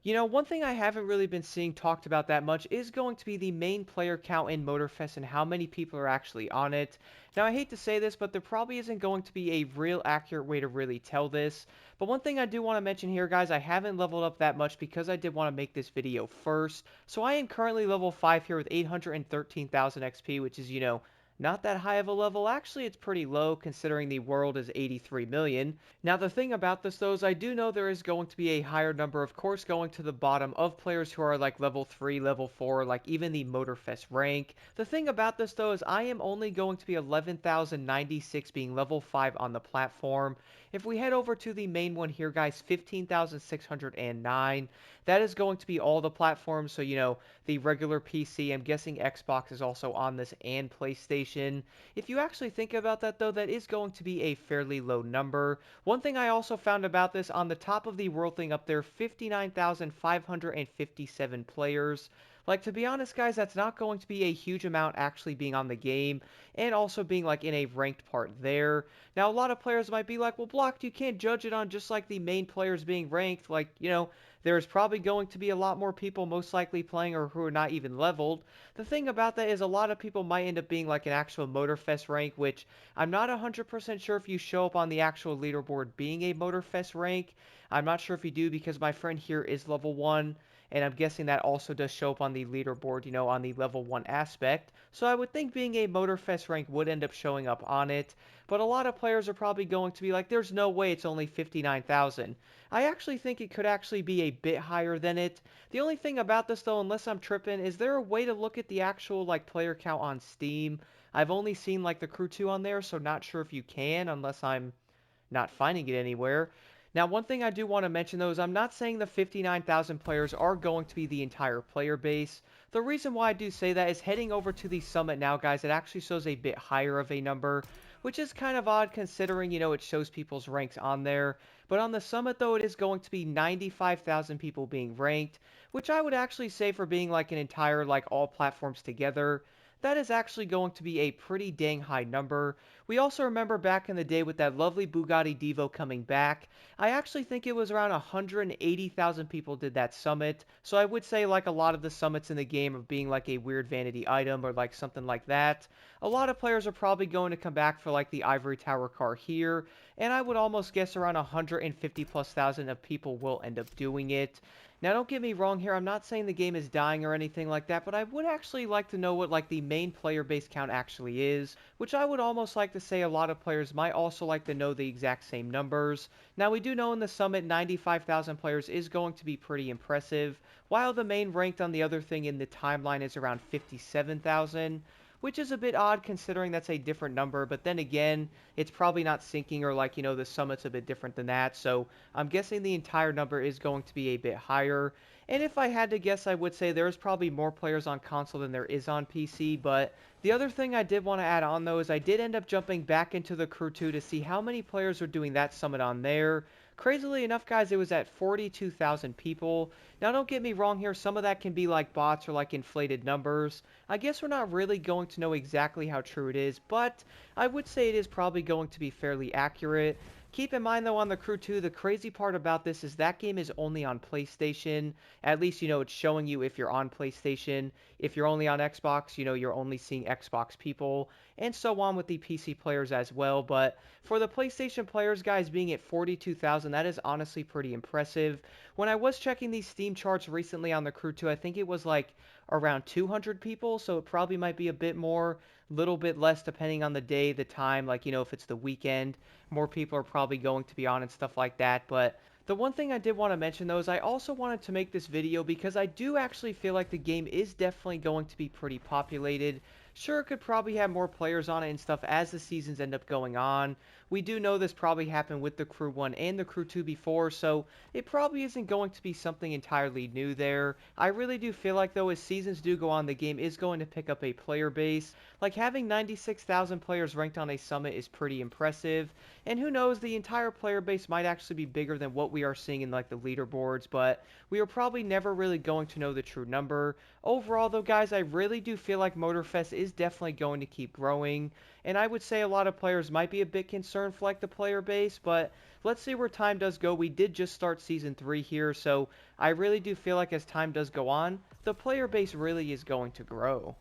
One thing I haven't really been seeing talked about that much is going to be the main player count in Motorfest and how many people are actually on it. Now, I hate to say this, but there probably isn't going to be a real accurate way to really tell this. But one thing I do want to mention here, guys, I haven't leveled up that much because I did want to make this video first. So I am currently level 5 here with 813,000 XP, which is, not that high of a level. Actually, it's pretty low considering the world is 83 million. Now, the thing about this, though, is I do know there is going to be a higher number, of course, going to the bottom of players who are like level 3, level 4, like even the Motorfest rank. The thing about this, though, is I am only going to be 11,096 being level 5 on the platform. If we head over to the main one here, guys, 15,609. That is going to be all the platforms. So, the regular PC, I'm guessing Xbox is also on this, and PlayStation. If you actually think about that, though, that is going to be a fairly low number. One thing I also found about this, on the top of the world thing up there, 59,557 players. Like, to be honest, guys, that's not going to be a huge amount actually being on the game and also being like in a ranked part there. Now, a lot of players might be like, well, Blocked, you can't judge it on just like the main players being ranked. Like, there's probably going to be a lot more people most likely playing or who are not even leveled. The thing about that is a lot of people might end up being like an actual Motorfest rank, which I'm not 100% sure if you show up on the actual leaderboard being a Motorfest rank. I'm not sure if you do because my friend here is level 1, and I'm guessing that also does show up on the leaderboard, on the level 1 aspect. So I would think being a Motorfest rank would end up showing up on it. But a lot of players are probably going to be like, there's no way it's only 59,000. I actually think it could actually be a bit higher than it. The only thing about this, though, unless I'm tripping, is there a way to look at the actual like player count on Steam? I've only seen like the Crew 2 on there, so not sure if you can unless I'm not finding it anywhere. Now, one thing I do want to mention, though, is I'm not saying the 59,000 players are going to be the entire player base. The reason why I do say that is heading over to the summit now, guys, it actually shows a bit higher of a number, which is kind of odd considering, it shows people's ranks on there. But on the summit, though, it is going to be 95,000 people being ranked, which I would actually say for being like an entire, like all platforms together, that is actually going to be a pretty dang high number. We also remember back in the day with that lovely Bugatti Divo coming back, I actually think it was around 180,000 people did that summit. So I would say like a lot of the summits in the game of being like a weird vanity item or like something like that. A lot of players are probably going to come back for like the Ivory Tower car here, and I would almost guess around 150 plus thousand of people will end up doing it. Now, don't get me wrong here, I'm not saying the game is dying or anything like that, but I would actually like to know what, like, the main player base count actually is, which I would almost like to say a lot of players might also like to know the exact same numbers. Now, we do know in the Summit, 95,000 players is going to be pretty impressive, while the main ranked on the other thing in the timeline is around 57,000, which is a bit odd considering that's a different number, but then again, it's probably not syncing or like, the summit's a bit different than that, so I'm guessing the entire number is going to be a bit higher. And if I had to guess, I would say there's probably more players on console than there is on PC, but the other thing I did want to add on though is I did end up jumping back into the Crew 2 to see how many players are doing that summit on there. Crazily enough, guys, it was at 42,000 people. Now, don't get me wrong here, some of that can be like bots or like inflated numbers. I guess we're not really going to know exactly how true it is, but I would say it is probably going to be fairly accurate. Keep in mind, though, on the Crew 2, the crazy part about this is that game is only on PlayStation. At least, it's showing you if you're on PlayStation. If you're only on Xbox, you're only seeing Xbox people, and so on with the PC players as well. But for the PlayStation players, guys, being at 42,000, that is honestly pretty impressive. When I was checking these Steam charts recently on the Crew 2, I think it was like around 200 people, so it probably might be a bit more, little bit less depending on the day, the time, like, if it's the weekend more people are probably going to be on and stuff like that. But the one thing I did want to mention though is I also wanted to make this video because I do actually feel like the game is definitely going to be pretty populated. Sure, it could probably have more players on it and stuff as the seasons end up going on. We do know this probably happened with the Crew 1 and the Crew 2 before, so it probably isn't going to be something entirely new there. I really do feel like, though, as seasons do go on, the game is going to pick up a player base. Like, having 96,000 players ranked on a summit is pretty impressive, and who knows, the entire player base might actually be bigger than what we are seeing in, like, the leaderboards, but we are probably never really going to know the true number. Overall, though, guys, I really do feel like Motorfest is definitely going to keep growing, and I would say a lot of players might be a bit concerned for like the player base, but let's see where time does go. We did just start Season 3 here, so I really do feel like as time does go on, the player base really is going to grow.